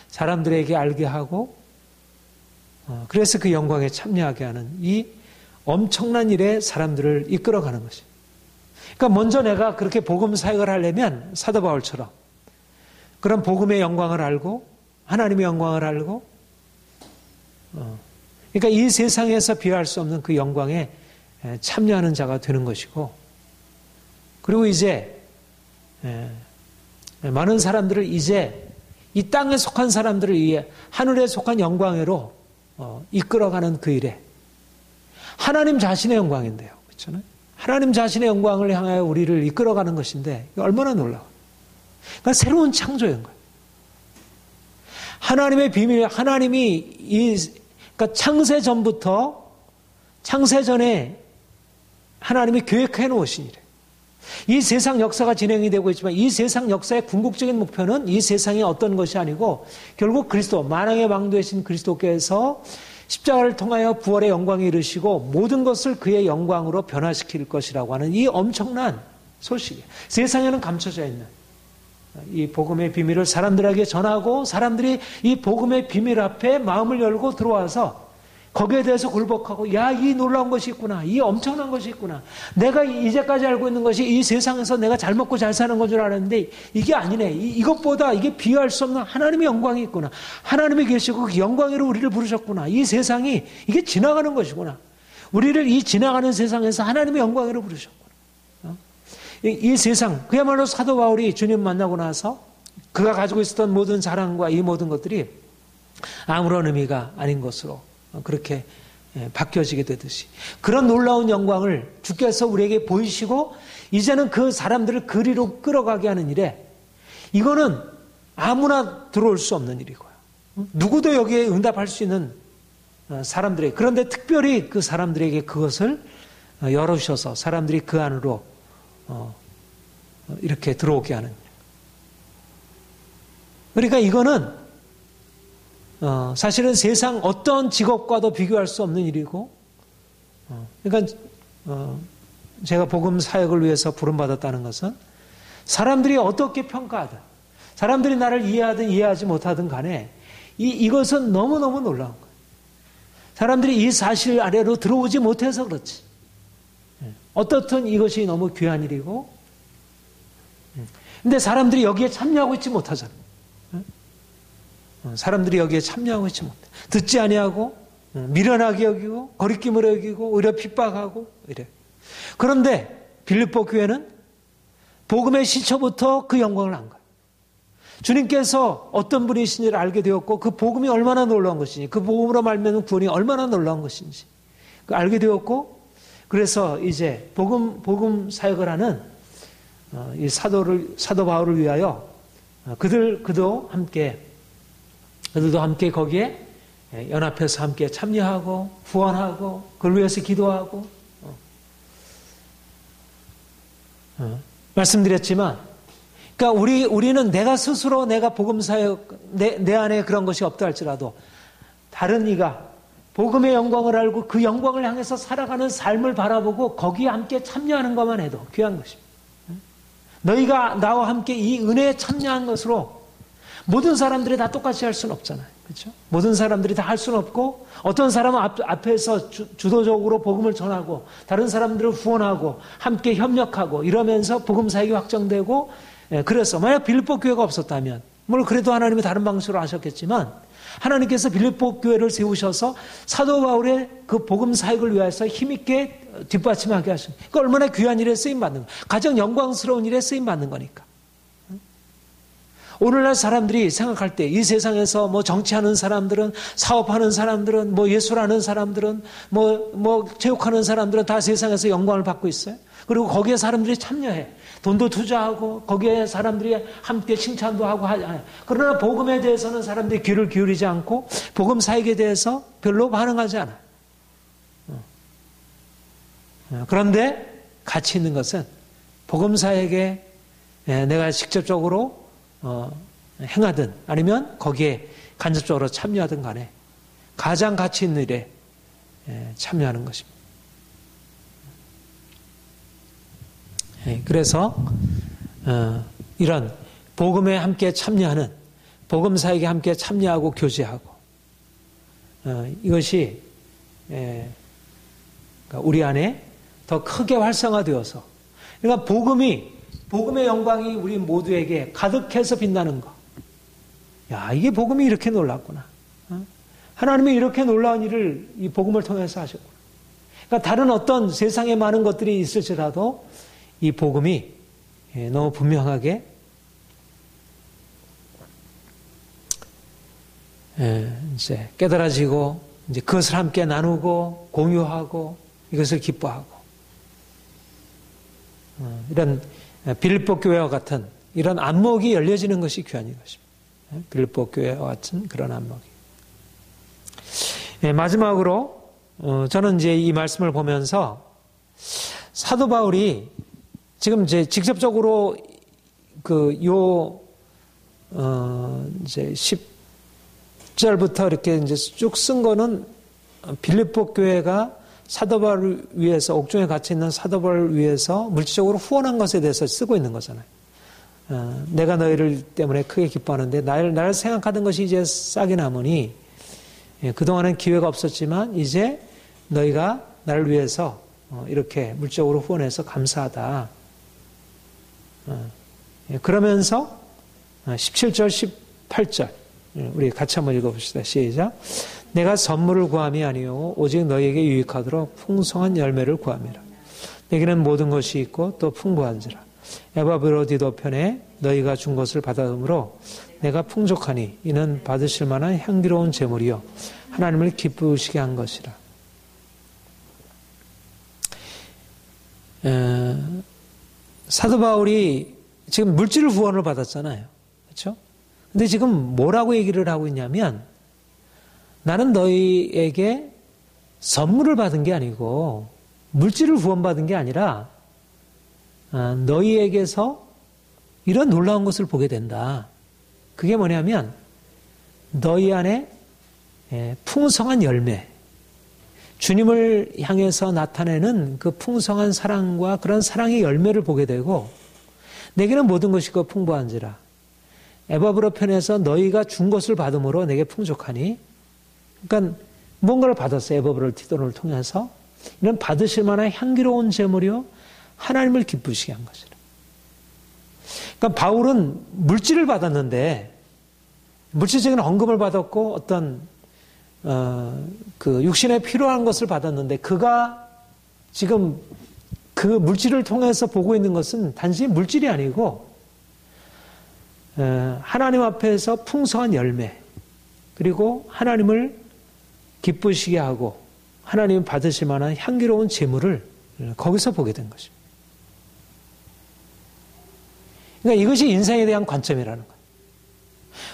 사람들에게 알게 하고 그래서 그 영광에 참여하게 하는 이 엄청난 일에 사람들을 이끌어가는 것이에요. 그러니까 먼저 내가 그렇게 복음 사역을 하려면 사도 바울처럼 그런 복음의 영광을 알고 하나님의 영광을 알고 그러니까 이 세상에서 비할 수 없는 그 영광에 참여하는 자가 되는 것이고, 그리고 이제 많은 사람들을 이제 이 땅에 속한 사람들을 위해 하늘에 속한 영광으로 이끌어가는 그 일에 하나님 자신의 영광인데요. 그렇잖아요? 하나님 자신의 영광을 향하여 우리를 이끌어가는 것인데 얼마나 놀라워요. 그러니까 새로운 창조인 거예요. 하나님의 비밀, 하나님이 그러니까 창세 전에 하나님이 계획해 놓으신 일이에요. 이 세상 역사가 진행이 되고 있지만 이 세상 역사의 궁극적인 목표는 이 세상이 어떤 것이 아니고 결국 그리스도, 만왕의 왕되신 그리스도께서 십자가를 통하여 부활의 영광에 이르시고 모든 것을 그의 영광으로 변화시킬 것이라고 하는 이 엄청난 소식이에요. 세상에는 감춰져 있는 이 복음의 비밀을 사람들에게 전하고 사람들이 이 복음의 비밀 앞에 마음을 열고 들어와서 거기에 대해서 굴복하고, 야, 이 놀라운 것이 있구나. 이 엄청난 것이 있구나. 내가 이제까지 알고 있는 것이 이 세상에서 내가 잘 먹고 잘 사는 건 줄 알았는데 이게 아니네. 이것보다 이게 비교할 수 없는 하나님의 영광이 있구나. 하나님이 계시고 그 영광으로 우리를 부르셨구나. 이 세상이 이게 지나가는 것이구나. 우리를 이 지나가는 세상에서 하나님의 영광으로 부르셨구나. 이 세상, 그야말로 사도 바울이 주님 만나고 나서 그가 가지고 있었던 모든 자랑과 이 모든 것들이 아무런 의미가 아닌 것으로 그렇게 바뀌어지게 되듯이 그런 놀라운 영광을 주께서 우리에게 보이시고 이제는 그 사람들을 그리로 끌어가게 하는 일에 이거는 아무나 들어올 수 없는 일이고요. 누구도 여기에 응답할 수 있는 사람들에게, 그런데 특별히 그 사람들에게 그것을 열어주셔서 사람들이 그 안으로 이렇게 들어오게 하는. 그러니까 이거는 사실은 세상 어떤 직업과도 비교할 수 없는 일이고, 그러니까 제가 복음 사역을 위해서 부름받았다는 것은 사람들이 어떻게 평가하든, 사람들이 나를 이해하든 이해하지 못하든 간에 이것은 너무너무 놀라운 거예요. 사람들이 이 사실 아래로 들어오지 못해서 그렇지. 어떻든 이것이 너무 귀한 일이고, 근데 사람들이 여기에 참여하고 있지 못하잖아. 사람들이 여기에 참여하고 있지 못해. 듣지 아니하고, 미련하게 여기고, 거리낌을 여기고, 오히려 핍박하고, 이래. 그런데 빌립보 교회는 복음의 시초부터 그 영광을 안 가요. 주님께서 어떤 분이신지를 알게 되었고, 그 복음이 얼마나 놀라운 것인지, 그 복음으로 말미암은 구원이 얼마나 놀라운 것인지 알게 되었고, 그래서 이제 복음 사역을 하는 이 사도 바울을 위하여 그들도 함께 거기에 연합해서 함께 참여하고 후원하고 그를 위해서 기도하고 말씀드렸지만, 그러니까 우리는 내가 스스로 내가 복음 사역 내 안에 그런 것이 없다 할지라도 다른 이가 복음의 영광을 알고 그 영광을 향해서 살아가는 삶을 바라보고 거기에 함께 참여하는 것만 해도 귀한 것입니다. 너희가 나와 함께 이 은혜에 참여한 것으로 모든 사람들이 다 똑같이 할 수는 없잖아요. 그렇죠? 모든 사람들이 다 할 수는 없고, 어떤 사람은 앞에서 주도적으로 복음을 전하고 다른 사람들을 후원하고 함께 협력하고 이러면서 복음 사역이 확정되고, 그래서 만약 빌립보 교회가 없었다면, 물론 그래도 하나님이 다른 방식으로 하셨겠지만, 하나님께서 빌립보 교회를 세우셔서 사도 바울의 그 복음 사역을 위해서 힘있게 뒷받침하게 하십니다. 그러니까 얼마나 귀한 일에 쓰임받는 거예요. 가장 영광스러운 일에 쓰임받는 거니까. 오늘날 사람들이 생각할 때 이 세상에서 뭐 정치하는 사람들은, 사업하는 사람들은, 뭐 예술하는 사람들은, 뭐 체육하는 사람들은 다 세상에서 영광을 받고 있어요. 그리고 거기에 사람들이 참여해. 돈도 투자하고 거기에 사람들이 함께 칭찬도 하고 하잖아요. 그러나 복음에 대해서는 사람들이 귀를 기울이지 않고 복음 사역에 대해서 별로 반응하지 않아요. 그런데 가치 있는 것은 복음 사역에 내가 직접적으로 행하든 아니면 거기에 간접적으로 참여하든 간에 가장 가치 있는 일에 참여하는 것입니다. 그래서 이런 복음에 함께 참여하는, 복음 사역에 함께 참여하고 교제하고, 이것이 우리 안에 더 크게 활성화되어서, 그러니까 복음의 영광이 우리 모두에게 가득해서 빛나는 것. 야, 이게 복음이 이렇게 놀랍구나. 하나님이 이렇게 놀라운 일을 이 복음을 통해서 하셨구나. 그러니까 다른 어떤 세상에 많은 것들이 있을지라도 이 복음이 너무 분명하게 이제 깨달아지고, 이제 그것을 함께 나누고 공유하고 이것을 기뻐하고, 이런 빌립보 교회와 같은 이런 안목이 열려지는 것이 귀한 것입니다. 빌립보 교회와 같은 그런 안목이. 마지막으로 저는 이제 이 말씀을 보면서 사도 바울이 지금 이제 직접적으로 이제 10절부터 이렇게 이제 쭉 쓴 거는 빌립보 교회가 사도 바울을 위해서, 옥중에 갇혀 있는 사도 바울을 위해서 물질적으로 후원한 것에 대해서 쓰고 있는 거잖아요. 내가 너희를 때문에 크게 기뻐하는데 나를 생각하던 것이 이제 싹이 나무니, 그동안은 기회가 없었지만 이제 너희가 나를 위해서 이렇게 물질적으로 후원해서 감사하다. 그러면서 17절, 18절 우리 같이 한번 읽어봅시다. 시작. 내가 선물을 구함이 아니요 오직 너희에게 유익하도록 풍성한 열매를 구함이라. 내게는 모든 것이 있고 또 풍부한지라. 에바브로디도 편에 너희가 준 것을 받아음으로 내가 풍족하니 이는 받으실 만한 향기로운 제물이요 하나님을 기쁘시게 한 것이라. 사도 바울이 지금 물질 후원을 받았잖아요. 그렇죠? 근데 지금 뭐라고 얘기를 하고 있냐면, 나는 너희에게 선물을 받은 게 아니고 물질을 후원받은 게 아니라 너희에게서 이런 놀라운 것을 보게 된다. 그게 뭐냐면 너희 안에 풍성한 열매, 주님을 향해서 나타내는 그 풍성한 사랑과 그런 사랑의 열매를 보게 되고, 내게는 모든 것이 그 풍부한지라. 에바브로 편에서 너희가 준 것을 받음으로 내게 풍족하니, 그러니까 뭔가를 받았어요. 에바브로 티도를 통해서. 이는 받으실 만한 향기로운 제물이요 하나님을 기쁘시게 한 것이라. 그러니까 바울은 물질을 받았는데 물질적인 헌금을 받았고 어떤 그 육신에 필요한 것을 받았는데 그가 지금 그 물질을 통해서 보고 있는 것은 단지 물질이 아니고 하나님 앞에서 풍성한 열매 그리고 하나님을 기쁘시게 하고 하나님 받으실 만한 향기로운 제물을 거기서 보게 된 것입니다. 그러니까 이것이 인생에 대한 관점이라는 거예요.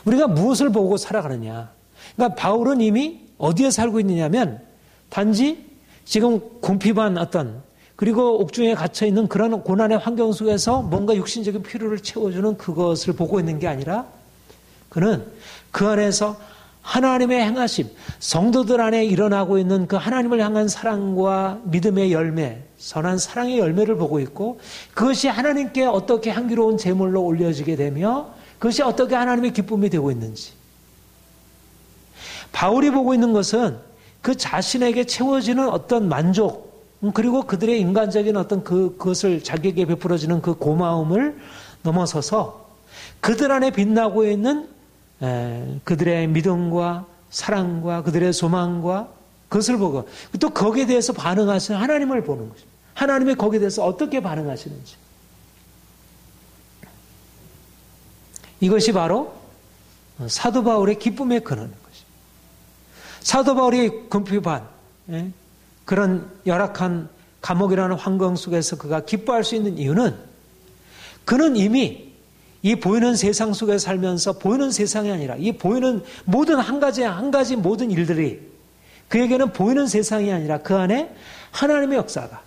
우리가 무엇을 보고 살아가느냐. 그러니까 바울은 이미 어디에 살고 있느냐면 단지 지금 궁핍한 어떤 그리고 옥중에 갇혀 있는 그런 고난의 환경 속에서 뭔가 육신적인 필요를 채워주는 그것을 보고 있는 게 아니라 그는 그 안에서 하나님의 행하심, 성도들 안에 일어나고 있는 그 하나님을 향한 사랑과 믿음의 열매, 선한 사랑의 열매를 보고 있고 그것이 하나님께 어떻게 향기로운 제물로 올려지게 되며 그것이 어떻게 하나님의 기쁨이 되고 있는지. 바울이 보고 있는 것은 그 자신에게 채워지는 어떤 만족 그리고 그들의 인간적인 어떤 그것을 자기에게 베풀어지는 그 고마움을 넘어서서 그들 안에 빛나고 있는 그들의 믿음과 사랑과 그들의 소망과 그것을 보고 또 거기에 대해서 반응하시는 하나님을 보는 것입니다. 하나님이 거기에 대해서 어떻게 반응하시는지. 이것이 바로 사도 바울의 기쁨의 근원인 것입니다. 사도 바울이 궁핍한 그런 열악한 감옥이라는 환경 속에서 그가 기뻐할 수 있는 이유는 그는 이미 이 보이는 세상 속에 살면서 보이는 세상이 아니라 이 보이는 모든 한 가지 모든 일들이 그에게는 보이는 세상이 아니라 그 안에 하나님의 역사가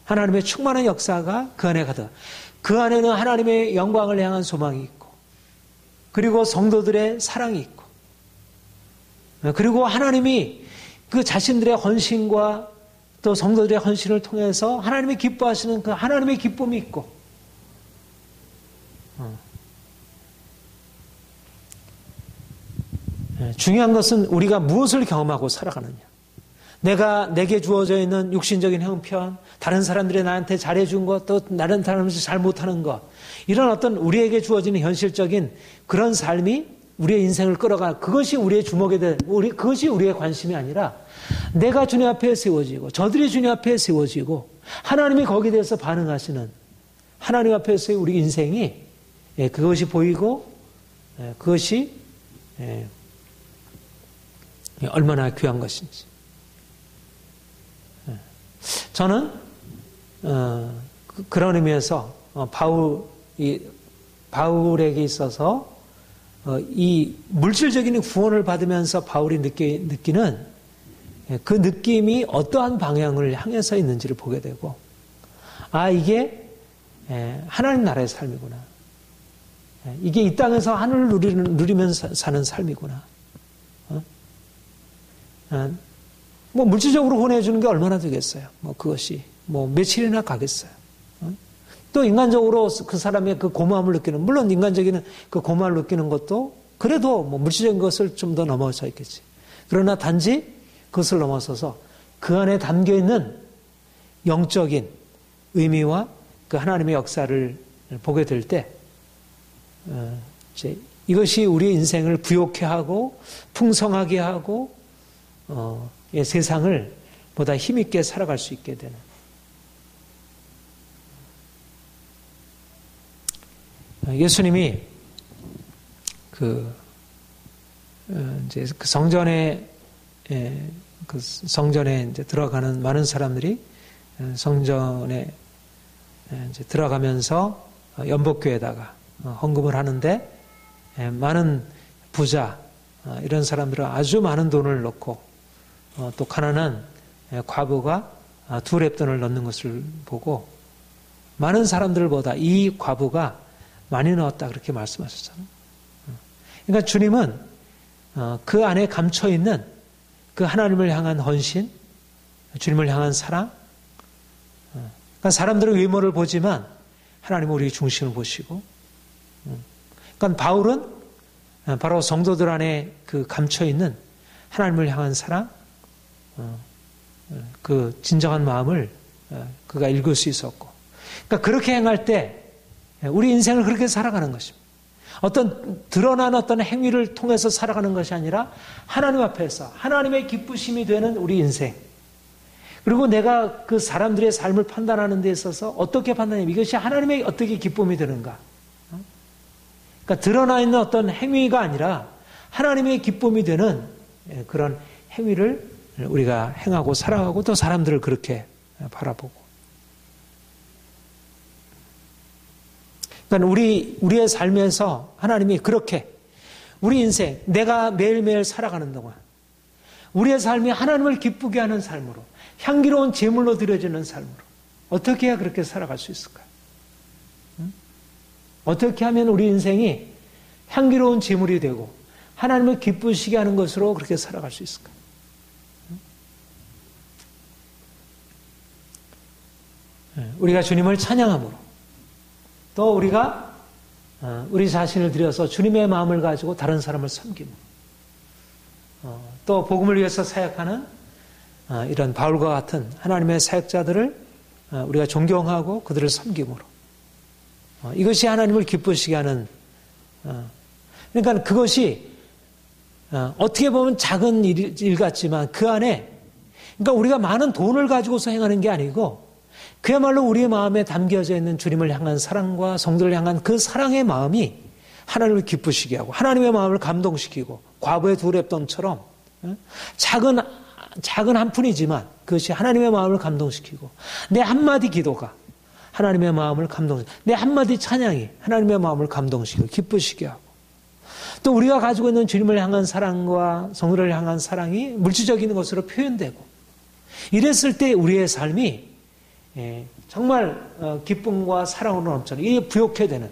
하나님의 충만한 역사가 그 안에 가득 그 안에는 하나님의 영광을 향한 소망이 있고 그리고 성도들의 사랑이 있고 그리고 하나님이 그 자신들의 헌신과 또 성도들의 헌신을 통해서 하나님이 기뻐하시는 그 하나님의 기쁨이 있고 중요한 것은 우리가 무엇을 경험하고 살아가느냐. 내게 주어져 있는 육신적인 형편, 다른 사람들이 나한테 잘해준 것, 또 다른 사람이 잘 못하는 것, 이런 어떤 우리에게 주어지는 현실적인 그런 삶이 우리의 인생을 끌어가 그것이 우리의 주목에 대한 그것이 우리의 관심이 아니라 내가 주님 앞에 세워지고 저들이 주님 앞에 세워지고 하나님이 거기에 대해서 반응하시는 하나님 앞에서의 우리 인생이 그것이 보이고 그것이 얼마나 귀한 것인지. 저는 그런 의미에서 바울에게 있어서 이 물질적인 구원을 받으면서 바울이 느끼는 그 느낌이 어떠한 방향을 향해서 있는지를 보게 되고 이게 하나님 나라의 삶이구나. 이게 이 땅에서 하늘을 누리면서 사는 삶이구나. 뭐 물질적으로 후원해 주는 게 얼마나 되겠어요. 뭐 그것이 뭐 며칠이나 가겠어요. 또 인간적으로 그 사람의 그 고마움을 느끼는 물론 인간적인 그 고마움을 느끼는 것도 그래도 뭐 물질적인 것을 좀 더 넘어서 있겠지. 그러나 단지 그것을 넘어서서 그 안에 담겨 있는 영적인 의미와 그 하나님의 역사를 보게 될 때 이것이 우리의 인생을 부욕해 하고 풍성하게 하고 세상을 보다 힘있게 살아갈 수 있게 되는. 예수님이 이제 그 성전에 이제 들어가는 많은 사람들이 성전에 이제 들어가면서 연복교에다가 헌금을 하는데 많은 부자 이런 사람들은 아주 많은 돈을 넣고 또 가난한 과부가 2렙돈을 넣는 것을 보고 많은 사람들보다 이 과부가 많이 넣었다 그렇게 말씀하셨잖아요. 그러니까 주님은 그 안에 감춰 있는 그 하나님을 향한 헌신, 주님을 향한 사랑, 그러니까 사람들은 외모를 보지만 하나님은 우리 중심을 보시고, 그러니까 바울은 바로 성도들 안에 그 감춰 있는 하나님을 향한 사랑, 그 진정한 마음을 그가 읽을 수 있었고, 그러니까 그렇게 행할 때 우리 인생을 그렇게 살아가는 것입니다. 어떤 드러난 어떤 행위를 통해서 살아가는 것이 아니라 하나님 앞에서 하나님의 기쁘심이 되는 우리 인생. 그리고 내가 그 사람들의 삶을 판단하는 데 있어서 어떻게 판단하냐면 이것이 하나님의 어떻게 기쁨이 되는가. 그러니까 드러나 있는 어떤 행위가 아니라 하나님의 기쁨이 되는 그런 행위를 우리가 행하고 살아가고 또 사람들을 그렇게 바라보고. 그러니까 우리의 삶에서 하나님이 그렇게 우리 인생, 내가 매일매일 살아가는 동안 우리의 삶이 하나님을 기쁘게 하는 삶으로, 향기로운 제물로 드려지는 삶으로 어떻게 해야 그렇게 살아갈 수 있을까요? 어떻게 하면 우리 인생이 향기로운 제물이 되고 하나님을 기쁘시게 하는 것으로 그렇게 살아갈 수 있을까요? 우리가 주님을 찬양함으로, 또 우리가 우리 자신을 들여서 주님의 마음을 가지고 다른 사람을 섬김으로, 또 복음을 위해서 사역하는 이런 바울과 같은 하나님의 사역자들을 우리가 존경하고 그들을 섬김으로, 이것이 하나님을 기쁘시게 하는, 그러니까 그것이 어떻게 보면 작은 일 같지만 그 안에, 그러니까 우리가 많은 돈을 가지고서 행하는 게 아니고 그야말로 우리의 마음에 담겨져 있는 주님을 향한 사랑과 성도를 향한 그 사랑의 마음이 하나님을 기쁘시게 하고 하나님의 마음을 감동시키고, 과부의 두 랩돈처럼 작은 한 푼이지만 그것이 하나님의 마음을 감동시키고, 내 한마디 기도가 하나님의 마음을 감동시키고, 내 한마디 찬양이 하나님의 마음을 감동시키고 기쁘시게 하고, 또 우리가 가지고 있는 주님을 향한 사랑과 성도를 향한 사랑이 물질적인 것으로 표현되고, 이랬을 때 우리의 삶이 정말 기쁨과 사랑으로 넘쳐는, 이게 부욕해 되는,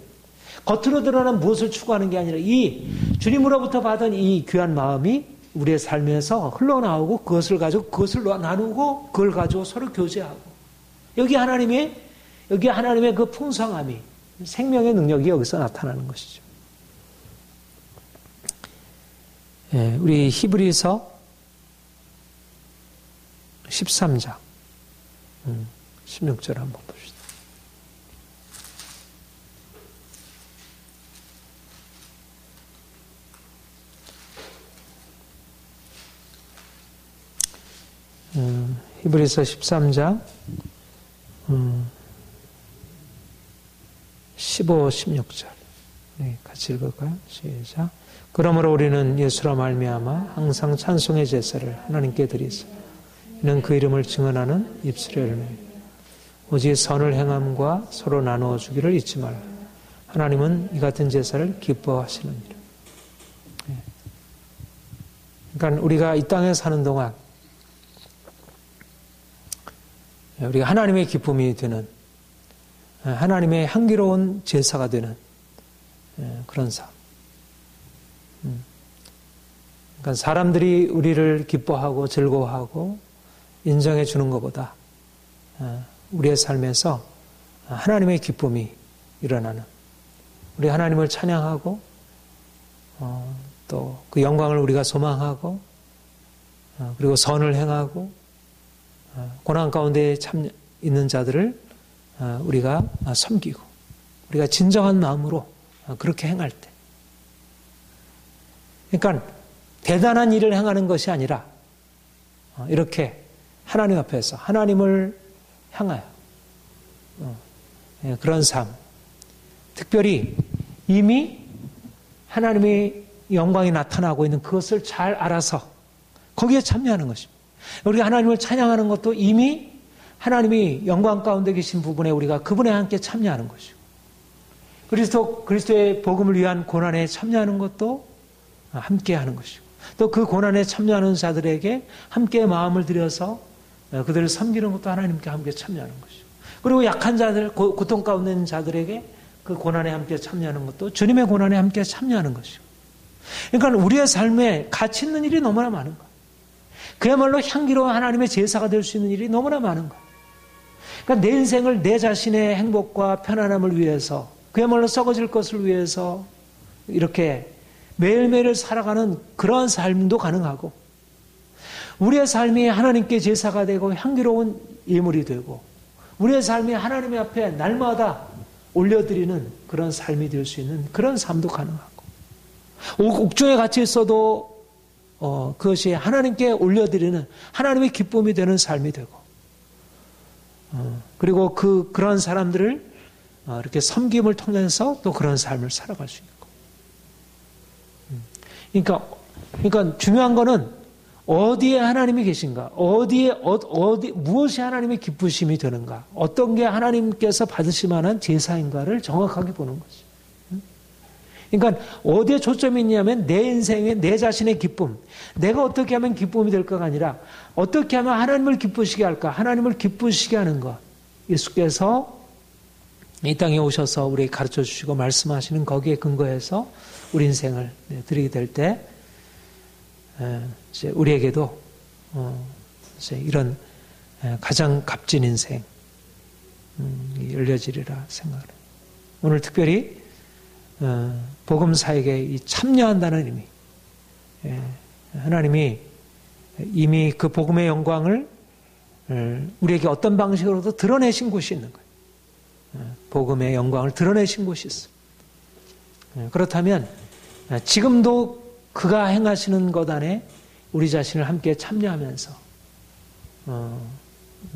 겉으로 드러난 무엇을 추구하는 게 아니라 이 주님으로부터 받은 이 귀한 마음이 우리의 삶에서 흘러나오고, 그것을 가지고 그것을 나누고 그걸 가지고 서로 교제하고, 여기 하나님의 그 풍성함이, 생명의 능력이 여기서 나타나는 것이죠. 우리 히브리서 13장 16절 한번 봅시다. 히브리서 13장 15, 16절 같이 읽을까요? 시작. 그러므로 우리는 예수로 말미암아 항상 찬송의 제사를 하나님께 드리사 이는 그 이름을 증언하는 입술의 열매입니다. 오직 선을 행함과 서로 나누어 주기를 잊지 말라. 하나님은 이 같은 제사를 기뻐하시느니라. 그러니까 우리가 이 땅에 사는 동안 우리가 하나님의 기쁨이 되는, 하나님의 향기로운 제사가 되는 그런 삶. 그러니까 사람들이 우리를 기뻐하고 즐거워하고 인정해 주는 것보다 우리의 삶에서 하나님의 기쁨이 일어나는, 우리 하나님을 찬양하고 또 그 영광을 우리가 소망하고, 그리고 선을 행하고 고난 가운데 참 있는 자들을 우리가 섬기고, 우리가 진정한 마음으로 그렇게 행할 때, 그러니까 대단한 일을 행하는 것이 아니라 이렇게 하나님 앞에서 하나님을 향하여 그런 삶, 특별히 이미 하나님의 영광이 나타나고 있는 그것을 잘 알아서 거기에 참여하는 것입니다. 우리가 하나님을 찬양하는 것도 이미 하나님이 영광 가운데 계신 부분에 우리가 그분에 함께 참여하는 것이고, 그리스도의 복음을 위한 고난에 참여하는 것도 함께 하는 것이고, 또 그 고난에 참여하는 자들에게 함께 마음을 들여서 그들을 섬기는 것도 하나님께 함께 참여하는 것이고, 그리고 약한 자들, 고통 가운데 있는 자들에게 그 고난에 함께 참여하는 것도 주님의 고난에 함께 참여하는 것이고, 그러니까 우리의 삶에 가치 있는 일이 너무나 많은 거예요. 그야말로 향기로운 하나님의 제사가 될 수 있는 일이 너무나 많은 거예요. 그러니까 내 인생을 내 자신의 행복과 편안함을 위해서, 그야말로 썩어질 것을 위해서 이렇게 매일매일 살아가는 그러한 삶도 가능하고, 우리의 삶이 하나님께 제사가 되고 향기로운 예물이 되고 우리의 삶이 하나님 앞에 날마다 올려드리는 그런 삶이 될 수 있는 그런 삶도 가능하고 옥중에 갇혀 있어도 그것이 하나님께 올려드리는 하나님의 기쁨이 되는 삶이 되고 그리고 그런 사람들을 이렇게 섬김을 통해서 또 그런 삶을 살아갈 수 있고 그러니까 중요한 거는 어디에 하나님이 계신가? 무엇이 하나님의 기쁘심이 되는가? 어떤 게 하나님께서 받으실 만한 제사인가를 정확하게 보는 거지. 그러니까 어디에 초점이 있냐면 내 인생의 내 자신의 기쁨. 내가 어떻게 하면 기쁨이 될까가 아니라 어떻게 하면 하나님을 기쁘시게 할까? 하나님을 기쁘시게 하는 것. 예수께서 이 땅에 오셔서 우리에게 가르쳐 주시고 말씀하시는 거기에 근거해서 우리 인생을 드리게 될 때 이제 우리에게도 이제 이런 가장 값진 인생 열려지리라 생각을 해요. 오늘 특별히 복음 사역에 참여한다는 의미, 하나님이 이미 그 복음의 영광을 우리에게 어떤 방식으로도 드러내신 곳이 있는 거예요. 복음의 영광을 드러내신 곳이 있어요. 그렇다면 지금도 그가 행하시는 것 안에 우리 자신을 함께 참여하면서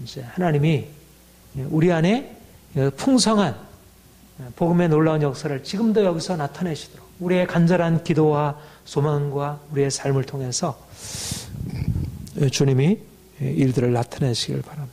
이제 하나님이 우리 안에 풍성한 복음의 놀라운 역사를 지금도 여기서 나타내시도록 우리의 간절한 기도와 소망과 우리의 삶을 통해서 주님이 일들을 나타내시길 바랍니다.